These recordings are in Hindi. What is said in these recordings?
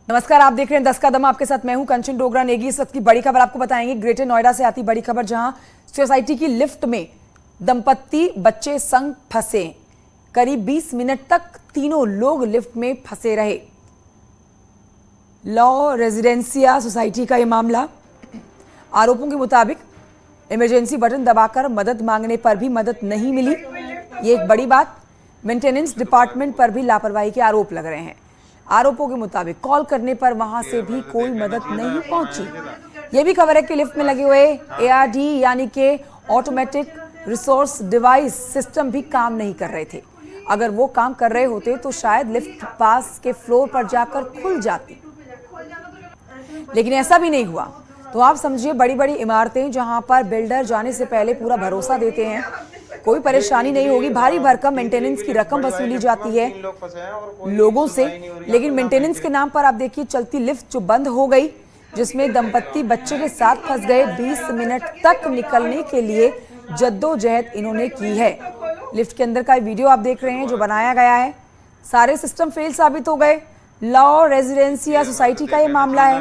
नमस्कार, आप देख रहे हैं 10 का दम। आपके साथ मैं हूं कंचन डोगरा नेगी। इस वक्त की बड़ी खबर आपको बताएंगे। ग्रेटर नोएडा से आती बड़ी खबर, जहां सोसाइटी की लिफ्ट में दंपत्ति बच्चे संग फंसे। करीब 20 मिनट तक तीनों लोग लिफ्ट में फंसे रहे। लॉ रेजिडेंसिया सोसाइटी का यह मामला। आरोपों के मुताबिक इमरजेंसी बटन दबाकर मदद मांगने पर भी मदद नहीं मिली। ये एक बड़ी बात। मेंटेनेंस डिपार्टमेंट पर भी लापरवाही के आरोप लग रहे हैं। आरोपों के मुताबिक कॉल करने पर वहां से भी कोई मदद नहीं पहुंची। यह भी खबर है कि लिफ्ट में लगे हुए एआरडी यानी कि ऑटोमेटिक रिसोर्स डिवाइस सिस्टम भी काम नहीं कर रहे थे। अगर वो काम कर रहे होते तो शायद लिफ्ट पास के फ्लोर पर जाकर खुल जाती, लेकिन ऐसा भी नहीं हुआ। तो आप समझिए, बड़ी बड़ी इमारतें जहां पर बिल्डर जाने से पहले पूरा भरोसा देते हैं कोई परेशानी नहीं होगी, भारी भरकम मेंटेनेंस की रकम वसूली जाती है लोगों से, लेकिन मेंटेनेंस के नाम पर आप देखिए चलती लिफ्ट जो बंद हो गई, जिसमें दंपत्ति बच्चे के साथ फंस गए। 20 मिनट तक निकलने के लिए जद्दोजहद इन्होंने की है। लिफ्ट के अंदर का वीडियो आप देख रहे हैं जो बनाया गया है। सारे सिस्टम फेल साबित हो गए। लॉ रेजिडेंसिया सोसाइटी का ये मामला है।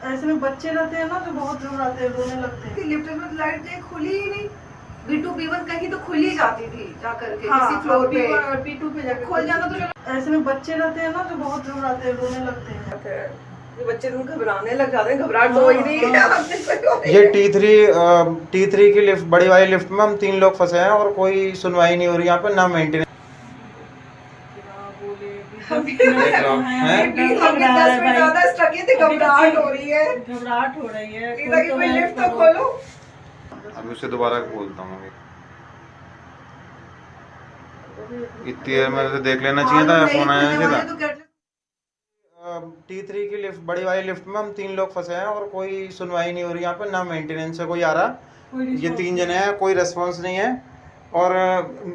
ऐसे में बच्चे रहते हैं ना जो बहुत घबराते हैं, रोने लगते हैं। लिफ्ट में लाइट खुली ही नहीं। B2 B1 कहीं तो खुल ही जाती थी जाकर के, हाँ, किसी फ्लोर पे B2 पे जाकर खुल जाना तो चलो। ऐसे में बच्चे रहते हैं ना जो बहुत घबराते हैं, रोने लगते हैं। ये बच्चे तो घबराने लग जाते हैं। घबराहट तो हो ही नहीं है। ये T3 की लिफ्ट, बड़ी वाली लिफ्ट में हम 3 लोग फंसे हैं और कोई सुनवाई नहीं हो रही यहाँ पे, ना मेंटेनेंस। घबराहट हो रही है। कोई लिफ्ट तो खोलो। अभी उसे दोबारा बोलता हूँ। इतनी देर में तो देख लेना चाहिए था, फोन आया था। T3 की लिफ्ट, बड़ी वाली लिफ्ट में हम 3 लोग फंसे हैं और कोई सुनवाई नहीं हो रही यहाँ पे, ना मेंटेनेंस से कोई आ रहा। ये 3 जने हैं, कोई रेस्पॉन्स नहीं है। और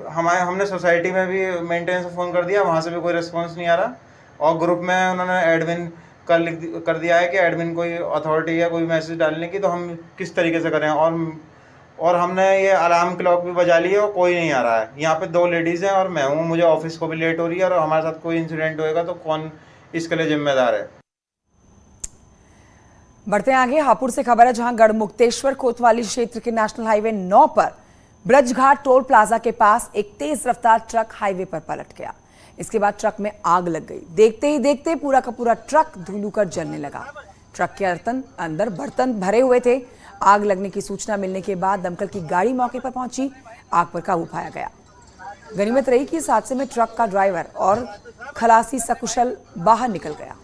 हमने सोसाइटी में भी मेंटेनेंस से फ़ोन कर दिया, वहाँ से भी कोई रिस्पांस नहीं आ रहा। और ग्रुप में उन्होंने एडमिन कर दिया है कि एडमिन कोई अथॉरिटी है कोई मैसेज डालने की, तो हम किस तरीके से करें। और हमने ये अलार्म क्लॉक भी बजा ली है और कोई नहीं आ रहा है। यहाँ पे 2 लेडीज़ हैं और मैं हूँ, मुझे ऑफिस को भी लेट हो रही है। और हमारे साथ कोई इंसिडेंट होएगा तो कौन इसके लिए जिम्मेदार है। बढ़ते हैं आगे। हापुड़ से खबर है, जहां गढ़मुक्तेश्वर कोतवाली क्षेत्र के नेशनल हाईवे 9 पर ब्रजघाट टोल प्लाजा के पास एक तेज रफ्तार ट्रक हाईवे पर पलट गया। इसके बाद ट्रक में आग लग गई। देखते ही देखते पूरा का पूरा ट्रक धुलूकर जलने लगा। ट्रक के अंदर बर्तन भरे हुए थे। आग लगने की सूचना मिलने के बाद दमकल की गाड़ी मौके पर पहुंची, आग पर काबू पाया गया। गनीमत रही कि इस हादसे में ट्रक का ड्राइवर और खलासी सकुशल बाहर निकल गया।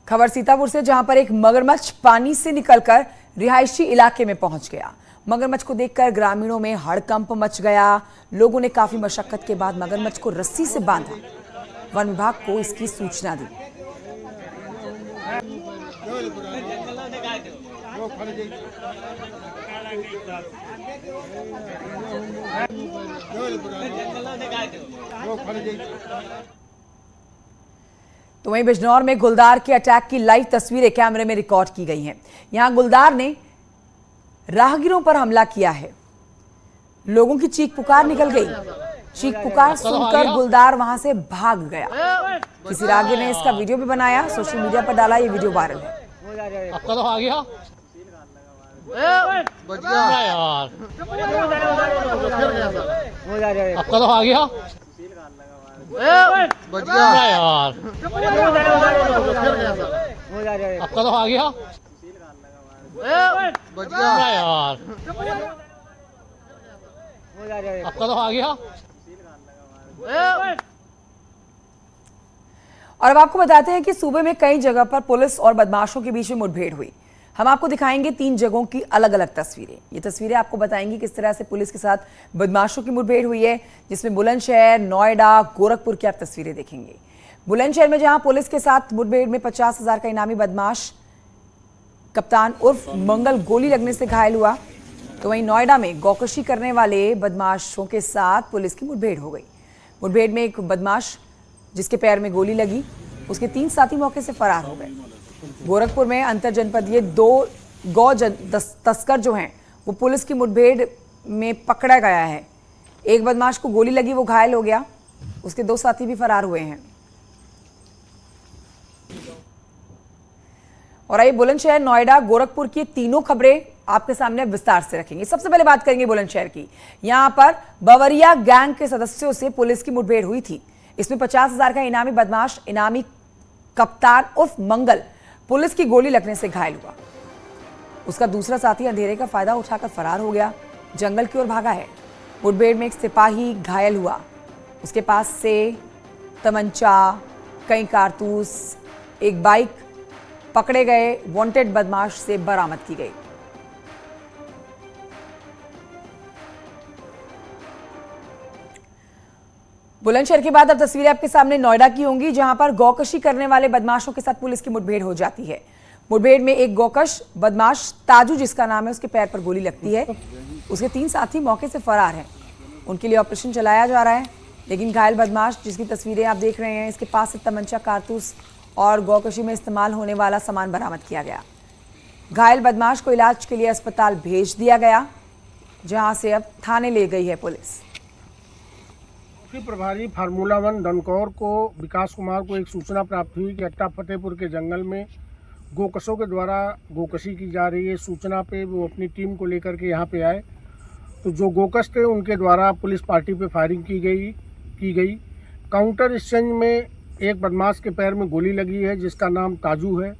खबर सीतापुर से, जहां पर एक मगरमच्छ पानी से निकलकर रिहायशी इलाके में पहुंच गया। मगरमच्छ को देखकर ग्रामीणों में हड़कंप मच गया। लोगों ने काफी मशक्कत के बाद मगरमच्छ को रस्सी से बांधा। वन विभाग को इसकी सूचना दी। तो वहीं बिजनौर में गुलदार के अटैक की लाइव तस्वीरें कैमरे में रिकॉर्ड की गई हैं। यहां गुलदार ने राहगीरों पर हमला किया है। लोगों की चीख पुकार निकल गई। चीख पुकार सुनकर गुलदार वहां से भाग गया। किसी राहगीर ने इसका वीडियो भी बनाया, सोशल मीडिया पर डाला। ये वीडियो वायरल है। आपका तो आ गया बच गया यार, आपका तो आ गया बच गया यार, आपका तो आ गया बच गया यार, आपका तो आ गया। और अब आपको बताते हैं कि सूबे में कई जगह पर पुलिस और बदमाशों के बीच में मुठभेड़ हुई। हम आपको दिखाएंगे 3 जगहों की अलग अलग तस्वीरें। ये तस्वीरें आपको बताएंगी किस तरह से पुलिस के साथ बदमाशों की मुठभेड़ हुई है, जिसमें बुलंदशहर, नोएडा, गोरखपुर की आप तस्वीरें देखेंगे। बुलंदशहर में जहां पुलिस के साथ मुठभेड़ में 50,000 का इनामी बदमाश कप्तान उर्फ मंगल गोली लगने से घायल हुआ, तो वहीं नोएडा में गौकशी करने वाले बदमाशों के साथ पुलिस की मुठभेड़ हो गई। मुठभेड़ में एक बदमाश जिसके पैर में गोली लगी, उसके 3 साथी मौके से फरार हो गए। गोरखपुर में अंतर जनपदीय 2 गौ तस्कर जो हैं वो पुलिस की मुठभेड़ में पकड़ा गया है। एक बदमाश को गोली लगी, वो घायल हो गया, उसके 2 साथी भी फरार हुए हैं। और आइए बुलंदशहर, नोएडा, गोरखपुर की तीनों खबरें आपके सामने विस्तार से रखेंगे। सबसे पहले बात करेंगे बुलंदशहर की। यहां पर बवरिया गैंग के सदस्यों से पुलिस की मुठभेड़ हुई थी। इसमें 50,000 का इनामी बदमाश इनामी कप्तान उर्फ मंगल पुलिस की गोली लगने से घायल हुआ। उसका दूसरा साथी अंधेरे का फायदा उठाकर फरार हो गया, जंगल की ओर भागा है। मुठभेड़ में एक सिपाही घायल हुआ, उसके पास से तमंचा, कई कारतूस, एक बाइक पकड़े गए वांटेड बदमाश से बरामद की गई। बुलंदशहर के बाद अब तस्वीरें आपके सामने नोएडा की होंगी, जहां पर गौकशी करने वाले बदमाशों के साथ पुलिस की मुठभेड़ हो जाती है। मुठभेड़ में एक गौकश बदमाश ताजू जिसका नाम है, उसके पैर पर गोली लगती है। उसके 3 साथी मौके से फरार हैं। उनके लिए ऑपरेशन चलाया जा रहा है, लेकिन घायल बदमाश जिसकी तस्वीरें आप देख रहे हैं, इसके पास से तमंचा, कारतूस और गौकशी में इस्तेमाल होने वाला सामान बरामद किया गया। घायल बदमाश को इलाज के लिए अस्पताल भेज दिया गया, जहां से अब थाने ले गई है पुलिस। प्रभारी फार्मूला 1 डनकौर को विकास कुमार को एक सूचना प्राप्त हुई कि अट्टा फतेहपुर के जंगल में गोकशों के द्वारा गोकशी की जा रही है। सूचना पे वो अपनी टीम को लेकर के यहाँ पे आए, तो जो गोकश थे उनके द्वारा पुलिस पार्टी पे फायरिंग की गई। काउंटर एक्सचेंज में एक बदमाश के पैर में गोली लगी है, जिसका नाम ताजू है,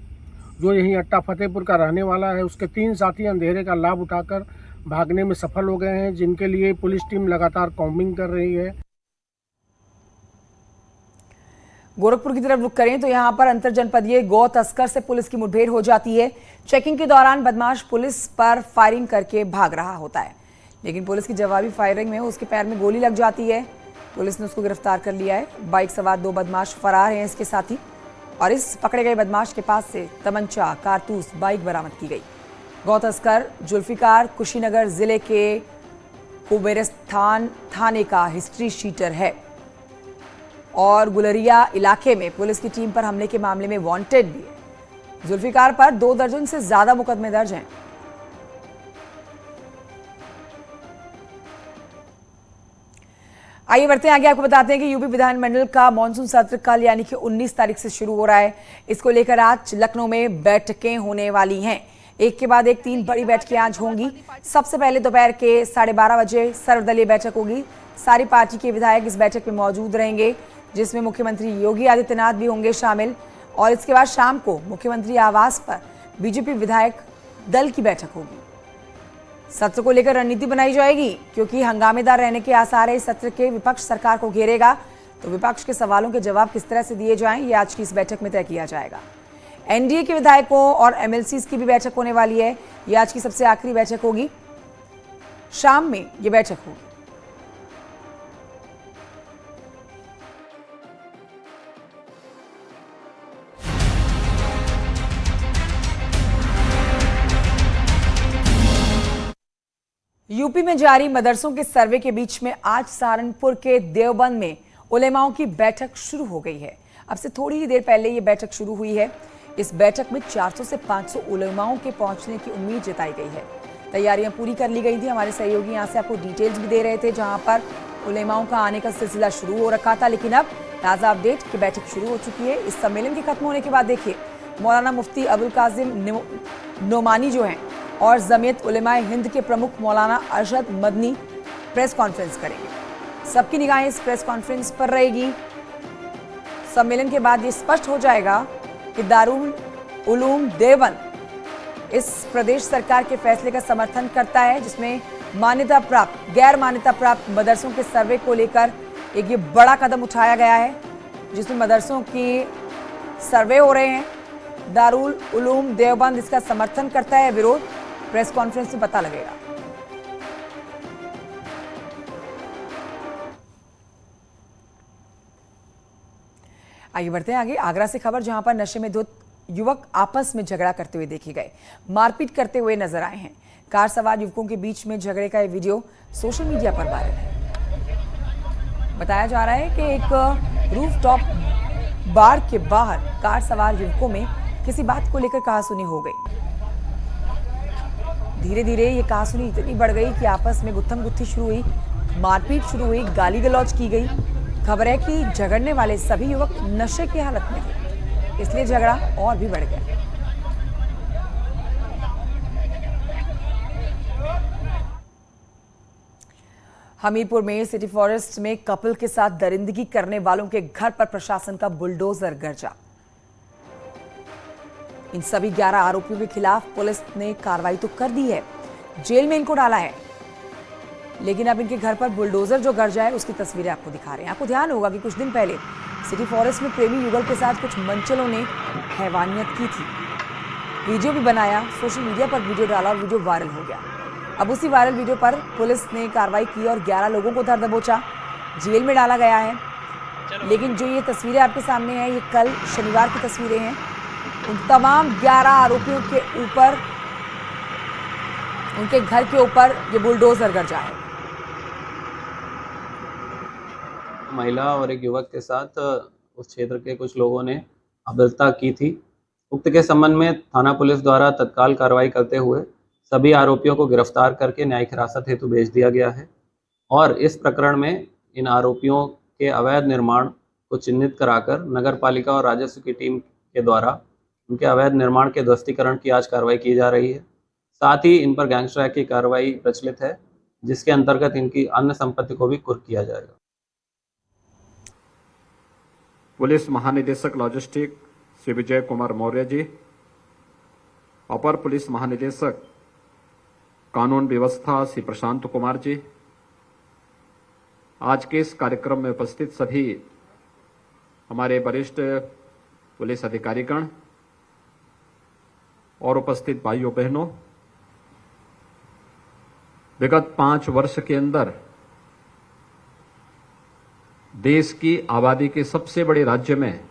जो यहीं अट्टा फतेहपुर का रहने वाला है। उसके 3 साथी अंधेरे का लाभ उठाकर भागने में सफल हो गए हैं, जिनके लिए पुलिस टीम लगातार कॉम्बिंग कर रही है। गोरखपुर की तरफ रुख करें तो यहां पर अंतर जनपदीय गौ तस्कर से पुलिस की मुठभेड़ हो जाती है। चेकिंग के दौरान बदमाश पुलिस पर फायरिंग करके भाग रहा होता है, लेकिन पुलिस की जवाबी फायरिंग में उसके पैर में गोली लग जाती है। पुलिस ने उसको गिरफ्तार कर लिया है। बाइक सवार 2 बदमाश फरार हैं इसके साथी, और इस पकड़े गए बदमाश के पास से तमंचा, कारतूस, बाइक बरामद की गई। गौ तस्कर जुल्फिकार कुशीनगर जिले के कुबेरस्थान थाने का हिस्ट्री शीटर है और गुलरिया इलाके में पुलिस की टीम पर हमले के मामले में वांटेड भी है। जुल्फिकार पर 2 दर्जन से ज्यादा मुकदमे दर्ज हैं। आइए बढ़ते हैं आगे, आपको बताते हैं कि यूपी विधानमंडल का मॉनसून सत्र कल यानी कि 19 तारीख से शुरू हो रहा है। इसको लेकर आज लखनऊ में बैठकें होने वाली हैं। एक के बाद एक 3 बड़ी बैठकें आज होंगी। सबसे पहले दोपहर के 12:30 बजे सर्वदलीय बैठक होगी। सारी पार्टी के विधायक इस बैठक में मौजूद रहेंगे, जिसमें मुख्यमंत्री योगी आदित्यनाथ भी होंगे शामिल। और इसके बाद शाम को मुख्यमंत्री आवास पर बीजेपी विधायक दल की बैठक होगी। सत्र को लेकर रणनीति बनाई जाएगी, क्योंकि हंगामेदार रहने के आसार है। इस सत्र के विपक्ष सरकार को घेरेगा, तो विपक्ष के सवालों के जवाब किस तरह से दिए जाएं, ये आज की इस बैठक में तय किया जाएगा। एनडीए के विधायकों और एमएलसीज की भी बैठक होने वाली है। ये आज की सबसे आखिरी बैठक होगी, शाम में ये बैठक होगी। यूपी में जारी मदरसों के सर्वे के बीच में आज सहारनपुर के देवबंद में उलेमाओं की बैठक शुरू हो गई है। अब से थोड़ी ही देर पहले ये बैठक शुरू हुई है। इस बैठक में 400 से 500 उलेमाओं के पहुंचने की उम्मीद जताई गई है। तैयारियां पूरी कर ली गई थी। हमारे सहयोगी यहां से आपको डिटेल्स भी दे रहे थे, जहां पर उलेमाओं का आने का सिलसिला शुरू हो रखा था, लेकिन अब ताज़ा अपडेट की बैठक शुरू हो चुकी है। इस सम्मेलन के खत्म होने के बाद देखिए मौलाना मुफ्ती अबुल कासिम नोमानी जो हैं और जमीयत उलेमाए हिंद के प्रमुख मौलाना अरशद मदनी प्रेस कॉन्फ्रेंस करेंगे। सबकी निगाहें इस प्रेस कॉन्फ्रेंस पर रहेगी। सम्मेलन के बाद ये स्पष्ट हो जाएगा कि दारुल उलूम देवबंद इस प्रदेश सरकार के फैसले का समर्थन करता है, जिसमें मान्यता प्राप्त, गैर मान्यता प्राप्त मदरसों के सर्वे को लेकर एक ये बड़ा कदम उठाया गया है, जिसमें मदरसों की सर्वे हो रहे हैं। दारुल उलूम देवबंद इसका समर्थन करता है, विरोध प्रेस कॉन्फ्रेंस में पता लगेगा। आइए बढ़ते हैं आगे। आगरा से खबर, जहां पर नशे में धुत युवक आपस में झगड़ा करते हुए देखे गए, मारपीट करते हुए नजर आए हैं। कार सवार युवकों के बीच में झगड़े का यह वीडियो सोशल मीडिया पर वायरल है। बताया जा रहा है कि एक रूफटॉप बार के बाहर कार सवार युवकों में किसी बात को लेकर कहासुनी हो गई। धीरे धीरे ये कहासुनी इतनी बढ़ गई कि आपस में गुत्थम गुत्थी शुरू हुई, मारपीट शुरू हुई, गाली गलौज की गई। खबर है कि झगड़ने वाले सभी युवक नशे की हालत में थे, इसलिए झगड़ा और भी बढ़ गया। हमीरपुर में सिटी फॉरेस्ट में कपल के साथ दरिंदगी करने वालों के घर पर प्रशासन का बुलडोजर गरजा। इन सभी 11 आरोपियों के खिलाफ पुलिस ने कार्रवाई तो कर दी है, जेल में इनको डाला है, लेकिन अब इनके घर पर बुलडोजर जो गरजा है उसकी तस्वीरें आपको दिखा रहे हैं। आपको ध्यान होगा कि कुछ दिन पहले सिटी फॉरेस्ट में प्रेमी युगल के साथ कुछ मंचलों ने हैवानियत की थी, वीडियो भी बनाया, सोशल मीडिया पर वीडियो डाला और वीडियो वायरल हो गया। अब उसी वायरल वीडियो पर पुलिस ने कार्रवाई की और 11 लोगों को धर दबोचा, जेल में डाला गया है। लेकिन जो ये तस्वीरें आपके सामने हैं, ये कल शनिवार की तस्वीरें हैं। उन तमाम 11 आरोपियों के ऊपर, उनके घर के ऊपर ये बुलडोजर गरजा है। महिला और एक युवक के साथ उस क्षेत्र के कुछ लोगों ने अभद्रता की थी। उक्त के संबंध में थाना पुलिस द्वारा तत्काल कार्रवाई करते हुए सभी आरोपियों को गिरफ्तार करके न्यायिक हिरासत हेतु भेज दिया गया है और इस प्रकरण में इन आरोपियों के अवैध निर्माण को चिन्हित कराकर नगर पालिका और राजस्व की टीम के द्वारा उनके अवैध निर्माण के ध्वस्तीकरण की आज कार्रवाई की जा रही है। साथ ही इन पर गैंगस्टर एक्ट की कार्रवाई प्रचलित है, जिसके अंतर्गत इनकी अन्य संपत्ति को भी कुर्क किया जाएगा। पुलिस महानिदेशक लॉजिस्टिक श्री विजय कुमार मौर्य जी, अपर पुलिस महानिदेशक कानून व्यवस्था श्री प्रशांत कुमार जी, आज के इस कार्यक्रम में उपस्थित सभी हमारे वरिष्ठ पुलिस अधिकारीगण और उपस्थित भाइयों बहनों, विगत 5 वर्ष के अंदर देश की आबादी के सबसे बड़े राज्य में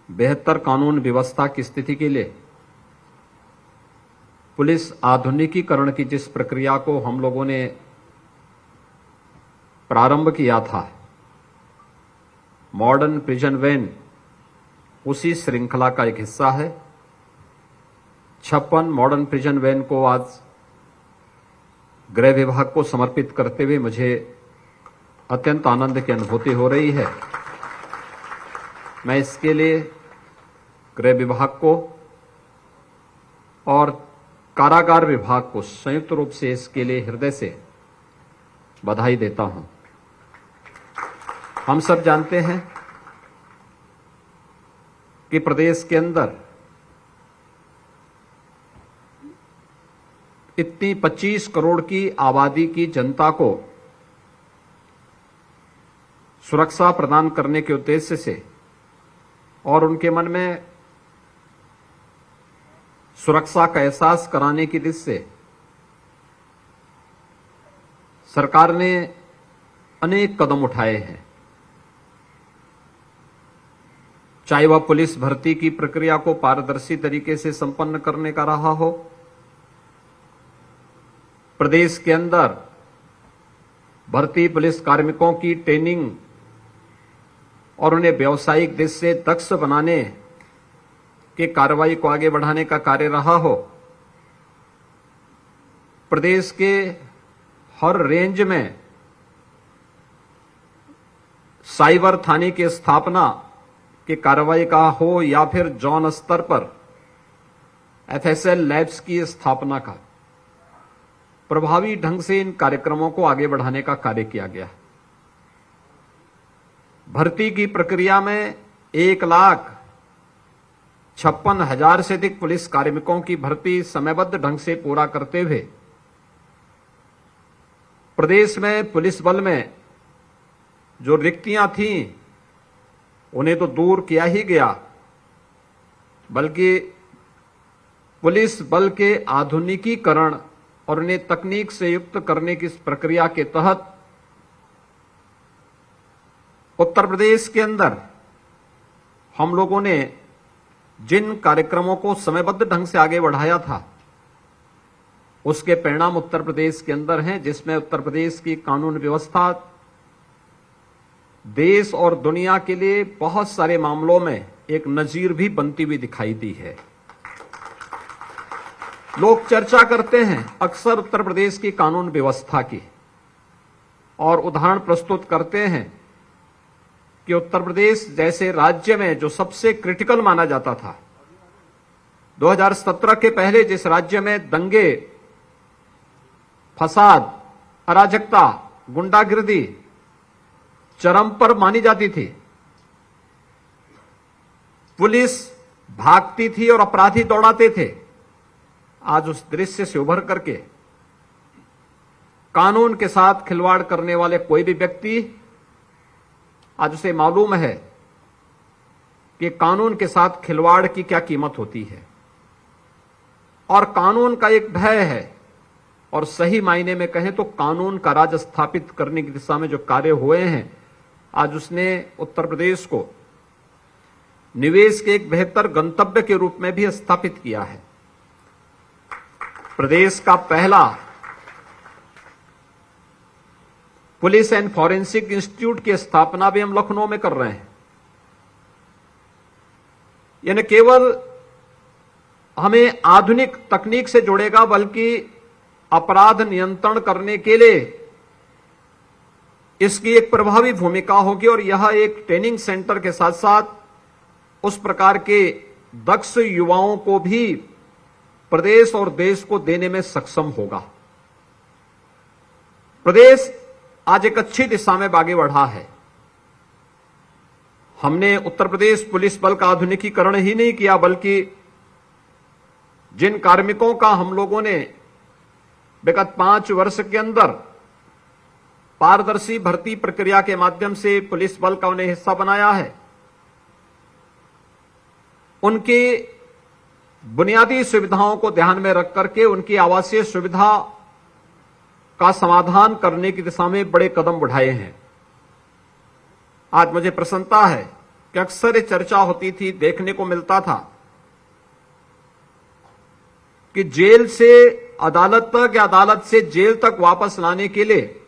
बेहतर कानून व्यवस्था की स्थिति के लिए पुलिस आधुनिकीकरण की जिस प्रक्रिया को हम लोगों ने प्रारंभ किया था, मॉडर्न प्रिजन वैन उसी श्रृंखला का एक हिस्सा है। 56 मॉडर्न प्रिजन वैन को आज गृह विभाग को समर्पित करते हुए मुझे अत्यंत आनंद की अनुभूति हो रही है। मैं इसके लिए गृह विभाग को और कारागार विभाग को संयुक्त रूप से इसके लिए हृदय से बधाई देता हूं। हम सब जानते हैं कि प्रदेश के अंदर इतनी 25 करोड़ की आबादी की जनता को सुरक्षा प्रदान करने के उद्देश्य से और उनके मन में सुरक्षा का एहसास कराने की दिशा से सरकार ने अनेक कदम उठाए हैं। चाहे वह पुलिस भर्ती की प्रक्रिया को पारदर्शी तरीके से संपन्न करने का रहा हो, प्रदेश के अंदर भर्ती पुलिस कार्मिकों की ट्रेनिंग और उन्हें व्यावसायिक दृष्टि से दक्ष बनाने के कार्रवाई को आगे बढ़ाने का कार्य रहा हो, प्रदेश के हर रेंज में साइबर थाने की स्थापना की कार्रवाई का हो या फिर जोन स्तर पर एफएसएल लैब्स की स्थापना का प्रभावी ढंग से इन कार्यक्रमों को आगे बढ़ाने का कार्य किया गया। भर्ती की प्रक्रिया में 1,56,000 से अधिक पुलिस कार्मिकों की भर्ती समयबद्ध ढंग से पूरा करते हुए प्रदेश में पुलिस बल में जो रिक्तियां थीं उन्हें तो दूर किया ही गया, बल्कि पुलिस बल के आधुनिकीकरण और उन्हें तकनीक से युक्त करने की इस प्रक्रिया के तहत उत्तर प्रदेश के अंदर हम लोगों ने जिन कार्यक्रमों को समयबद्ध ढंग से आगे बढ़ाया था, उसके परिणाम उत्तर प्रदेश के अंदर हैं, जिसमें उत्तर प्रदेश की कानून व्यवस्था देश और दुनिया के लिए बहुत सारे मामलों में एक नजीर भी बनती हुई दिखाई दी है। लोग चर्चा करते हैं अक्सर उत्तर प्रदेश की कानून व्यवस्था की और उदाहरण प्रस्तुत करते हैं कि उत्तर प्रदेश जैसे राज्य में जो सबसे क्रिटिकल माना जाता था, 2017 के पहले जिस राज्य में दंगे, फसाद, अराजकता, गुंडागिर्दी चरम पर मानी जाती थी, पुलिस भागती थी और अपराधी दौड़ाते थे, आज उस दृश्य से उभर करके कानून के साथ खिलवाड़ करने वाले कोई भी व्यक्ति, आज उसे मालूम है कि कानून के साथ खिलवाड़ की क्या कीमत होती है और कानून का एक भय है। और सही मायने में कहें तो कानून का राज स्थापित करने की दिशा में जो कार्य हुए हैं, आज उसने उत्तर प्रदेश को निवेश के एक बेहतर गंतव्य के रूप में भी स्थापित किया है। प्रदेश का पहला पुलिस एंड फॉरेंसिक इंस्टीट्यूट की स्थापना भी हम लखनऊ में कर रहे हैं। यह न केवल हमें आधुनिक तकनीक से जोड़ेगा बल्कि अपराध नियंत्रण करने के लिए इसकी एक प्रभावी भूमिका होगी और यह एक ट्रेनिंग सेंटर के साथ साथ उस प्रकार के दक्ष युवाओं को भी प्रदेश और देश को देने में सक्षम होगा। प्रदेश आज एक अच्छी दिशा में आगे बढ़ा है। हमने उत्तर प्रदेश पुलिस बल का आधुनिकीकरण ही नहीं किया बल्कि जिन कार्मिकों का हम लोगों ने विगत 5 वर्ष के अंदर पारदर्शी भर्ती प्रक्रिया के माध्यम से पुलिस बल का उन्हें हिस्सा बनाया है, उनकी बुनियादी सुविधाओं को ध्यान में रख करके उनकी आवासीय सुविधा का समाधान करने की दिशा में बड़े कदम बढ़ाए हैं। आज मुझे प्रसन्नता है कि अक्सर ये चर्चा होती थी, देखने को मिलता था कि जेल से अदालत तक या अदालत से जेल तक वापस लाने के लिए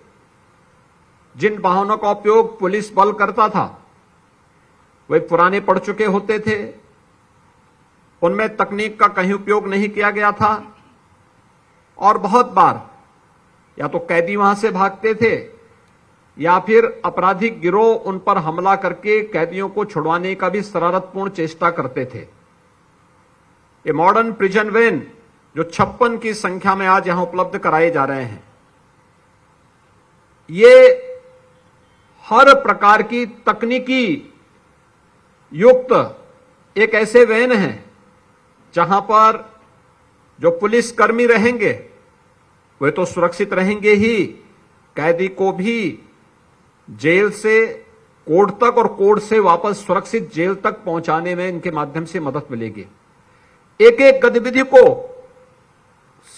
जिन वाहनों का उपयोग पुलिस बल करता था वे पुराने पड़ चुके होते थे, उनमें तकनीक का कहीं उपयोग नहीं किया गया था और बहुत बार या तो कैदी वहां से भागते थे या फिर आपराधिक गिरोह उन पर हमला करके कैदियों को छुड़वाने का भी शरारतपूर्ण चेष्टा करते थे। ये मॉडर्न प्रिजन वैन जो 56 की संख्या में आज यहां उपलब्ध कराए जा रहे हैं, ये हर प्रकार की तकनीकी युक्त एक ऐसे वैन हैं जहां पर जो पुलिस कर्मी रहेंगे वे तो सुरक्षित रहेंगे ही, कैदी को भी जेल से कोर्ट तक और कोर्ट से वापस सुरक्षित जेल तक पहुंचाने में इनके माध्यम से मदद मिलेगी। एक एक गतिविधि को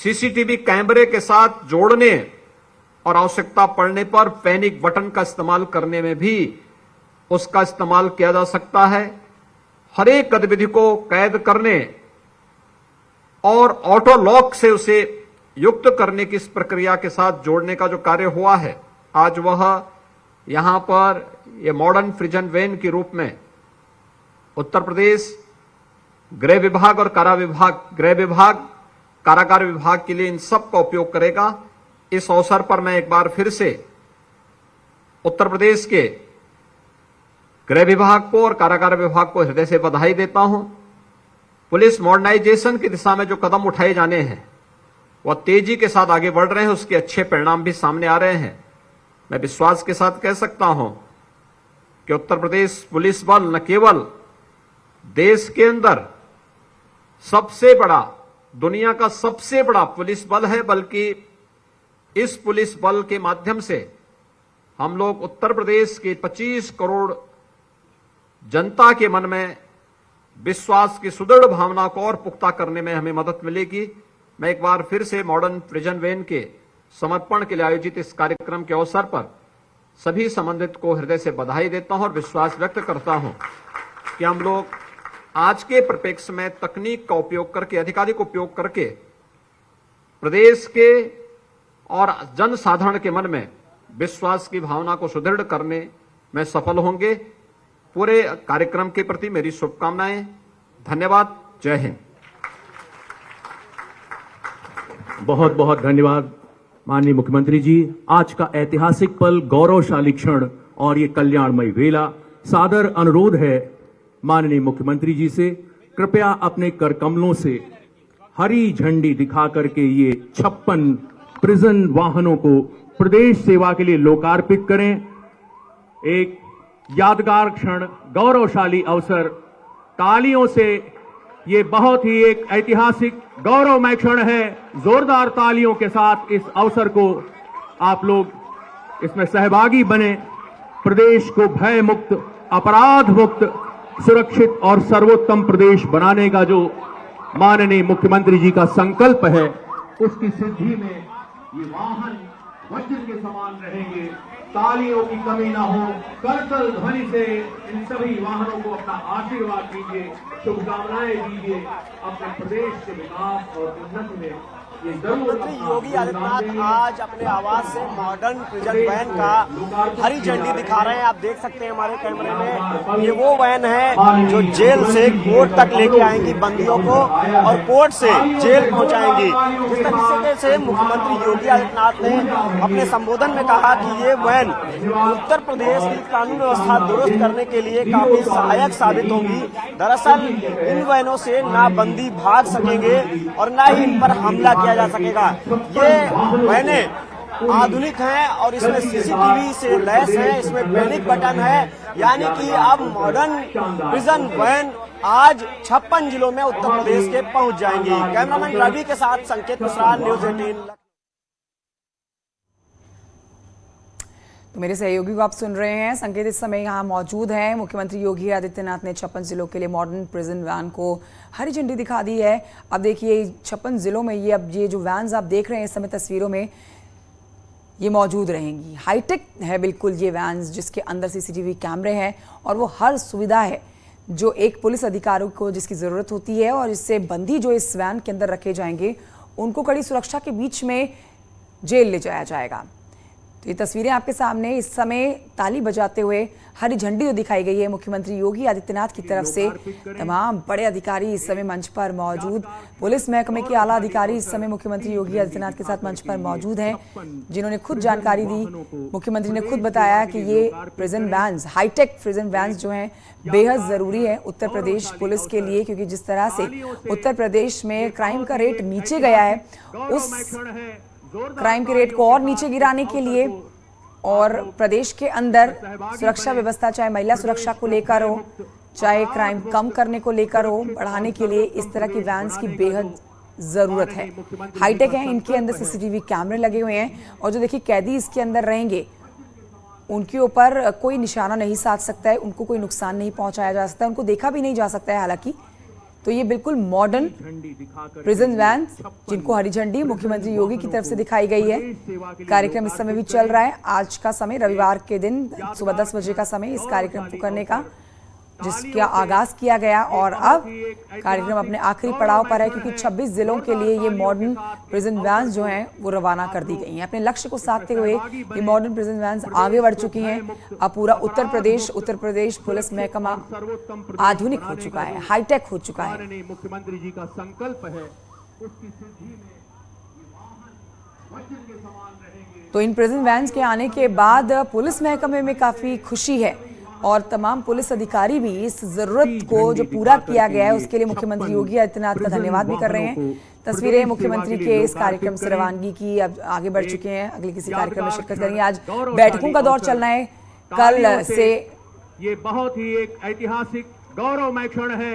सीसीटीवी कैमरे के साथ जोड़ने और आवश्यकता पड़ने पर पैनिक बटन का इस्तेमाल करने में भी उसका इस्तेमाल किया जा सकता है। हर एक गतिविधि को कैद करने और ऑटो लॉक से उसे युक्त करने की इस प्रक्रिया के साथ जोड़ने का जो कार्य हुआ है, आज वह यहां पर यह मॉडर्न प्रिजन वैन के रूप में उत्तर प्रदेश गृह विभाग और कारागार विभाग के लिए इन सब का उपयोग करेगा। इस अवसर पर मैं एक बार फिर से उत्तर प्रदेश के गृह विभाग को और कारागार विभाग को हृदय से बधाई देता हूं। पुलिस मॉडर्नाइजेशन की दिशा में जो कदम उठाए जाने हैं वह तेजी के साथ आगे बढ़ रहे हैं, उसके अच्छे परिणाम भी सामने आ रहे हैं। मैं विश्वास के साथ कह सकता हूं कि उत्तर प्रदेश पुलिस बल न केवल देश के अंदर सबसे बड़ा, दुनिया का सबसे बड़ा पुलिस बल है, बल्कि इस पुलिस बल के माध्यम से हम लोग उत्तर प्रदेश के 25 करोड़ जनता के मन में विश्वास की सुदृढ़ भावना को और पुख्ता करने में हमें मदद मिलेगी। मैं एक बार फिर से मॉडर्न प्रिजन वैन के समर्पण के लिए आयोजित इस कार्यक्रम के अवसर पर सभी संबंधित को हृदय से बधाई देता हूं और विश्वास व्यक्त करता हूं कि हम लोग आज के परिप्रेक्ष्य में तकनीक का उपयोग करके, अधिकाधिक उपयोग करके प्रदेश के और जन साधारण के मन में विश्वास की भावना को सुदृढ़ करने में सफल होंगे। पूरे कार्यक्रम के प्रति मेरी शुभकामनाएं। धन्यवाद। जय हिंद। बहुत बहुत धन्यवाद माननीय मुख्यमंत्री जी। आज का ऐतिहासिक पल, गौरवशाली क्षण और ये कल्याणमयी वेला, सादर अनुरोध है माननीय मुख्यमंत्री जी से कृपया अपने कर कमलों से हरी झंडी दिखा करके ये 56 प्रिजन वाहनों को प्रदेश सेवा के लिए लोकार्पित करें। एक यादगार क्षण, गौरवशाली अवसर, तालियों से ये बहुत ही एक ऐतिहासिक गौरवमय क्षण है। जोरदार तालियों के साथ इस अवसर को आप लोग इसमें सहभागी बने। प्रदेश को भय मुक्त, अपराध मुक्त, सुरक्षित और सर्वोत्तम प्रदेश बनाने का जो माननीय मुख्यमंत्री जी का संकल्प है, उसकी सिद्धि में ये वाहन वज्र के समान रहेंगे। तालियों की कमी ना हो, करतल ध्वनि से इन सभी वाहनों को अपना आशीर्वाद दीजिए, शुभकामनाएं दीजिए। अपने प्रदेश के विकास और उन्नति में ये मुख्यमंत्री योगी आदित्यनाथ आज अपने आवास से मॉडर्न प्रिजन वैन का हरी झंडी दिखा रहे हैं। आप देख सकते हैं हमारे कैमरे में, ये वो वैन है जो जेल से कोर्ट तक लेके आएंगी बंदियों को और कोर्ट से जेल पहुंचाएंगी। जिस तरीके से मुख्यमंत्री योगी आदित्यनाथ ने अपने संबोधन में कहा कि ये वैन उत्तर प्रदेश की कानून व्यवस्था दुरुस्त करने के लिए काफी सहायक साबित होंगी। दरअसल इन वैनों से ना बंदी भाग सकेंगे और ना ही इन पर हमला किया जा सकेगा। ये वैनें आधुनिक हैं और इसमें सीसीटीवी से लैस है, इसमें पैनिक बटन है, यानी कि अब मॉडर्न प्रिजन वैन आज 56 जिलों में उत्तर प्रदेश के पहुंच जाएंगी। कैमरामैन रवि के साथ संकेत मिश्रा, न्यूज़ 18। तो मेरे सहयोगी को आप सुन रहे हैं। संकेत इस समय यहाँ मौजूद हैं। मुख्यमंत्री योगी आदित्यनाथ ने 56 जिलों के लिए मॉडर्न प्रिजन वैन को हरी झंडी दिखा दी है। अब देखिए 56 जिलों में ये जो वैन्स आप देख रहे हैं इस समय तस्वीरों में, ये मौजूद रहेंगी। हाईटेक है बिल्कुल ये वैन्स, जिसके अंदर सीसीटीवी कैमरे हैं और वो हर सुविधा है जो एक पुलिस अधिकारी को जिसकी ज़रूरत होती है। और इससे बंदी जो इस वैन के अंदर रखे जाएंगे उनको कड़ी सुरक्षा के बीच में जेल ले जाया जाएगा। ये तस्वीरें आपके सामने इस समय ताली बजाते हुए हरी झंडी जो दिखाई गई है मुख्यमंत्री योगी आदित्यनाथ की तरफ से। तमाम बड़े अधिकारी इस समय मंच पर मौजूद, पुलिस महकमे के आला अधिकारी इस समय मुख्यमंत्री योगी आदित्यनाथ के साथ मंच पर मौजूद हैं, जिन्होंने खुद जानकारी दी। मुख्यमंत्री ने खुद बताया कि ये prison vans, high tech prison vans जो हैं बेहद ज़रूरी है उत्तर प्रदेश पुलिस के लिए, क्योंकि जिस तरह से उत्तर प्रदेश में क्राइम का रेट नीचे गया है, उस क्राइम के रेट को और नीचे गिराने के लिए और प्रदेश के अंदर सुरक्षा व्यवस्था, चाहे महिला सुरक्षा को लेकर हो, चाहे क्राइम कम करने को लेकर हो, बढ़ाने के लिए इस तरह की वैन्स की बेहद ज़रूरत है। हाईटेक है, इनके अंदर सीसीटीवी कैमरे लगे हुए हैं और जो देखिए कैदी इसके अंदर रहेंगे उनके ऊपर कोई निशाना नहीं साध सकता है, उनको कोई नुकसान नहीं पहुंचाया जा सकता है, उनको देखा भी नहीं जा सकता है हालांकि। तो ये बिल्कुल मॉडर्न प्रिजन वैन जिनको हरी झंडी मुख्यमंत्री योगी की तरफ से दिखाई गई है। कार्यक्रम इस समय भी चल रहा है। आज का समय रविवार के दिन सुबह 10 बजे का समय इस कार्यक्रम को करने का, जिसका आगाज किया गया और अब कार्यक्रम अपने आखिरी पड़ाव पर है, क्योंकि 26 जिलों के लिए ये मॉडर्न प्रिजन वैन्स जो हैं वो रवाना कर दी गई हैं। अपने लक्ष्य को साधते हुए ये मॉडर्न प्रिजन वैन्स आगे बढ़ चुकी हैं। अब पूरा उत्तर प्रदेश पुलिस महकमा आधुनिक हो चुका है, हाईटेक हो चुका है। मुख्यमंत्री जी का संकल्प है, उसकी सिद्धि में वज्र के समान रहेंगे। तो इन प्रिजन वैन्स के आने के बाद पुलिस महकमे में काफी खुशी है और तमाम पुलिस अधिकारी भी इस जरूरत को जो पूरा किया गया है उसके लिए मुख्यमंत्री योगी आदित्यनाथ का धन्यवाद भी कर रहे हैं। तस्वीरें मुख्यमंत्री के इस कार्यक्रम से रवानगी की अब आगे बढ़ चुके हैं, अगले किसी कार्यक्रम में शिरकत करेंगे। आज बैठकों का दौर चलना है, कल से ये बहुत ही एक ऐतिहासिक गौरवमय क्षण है।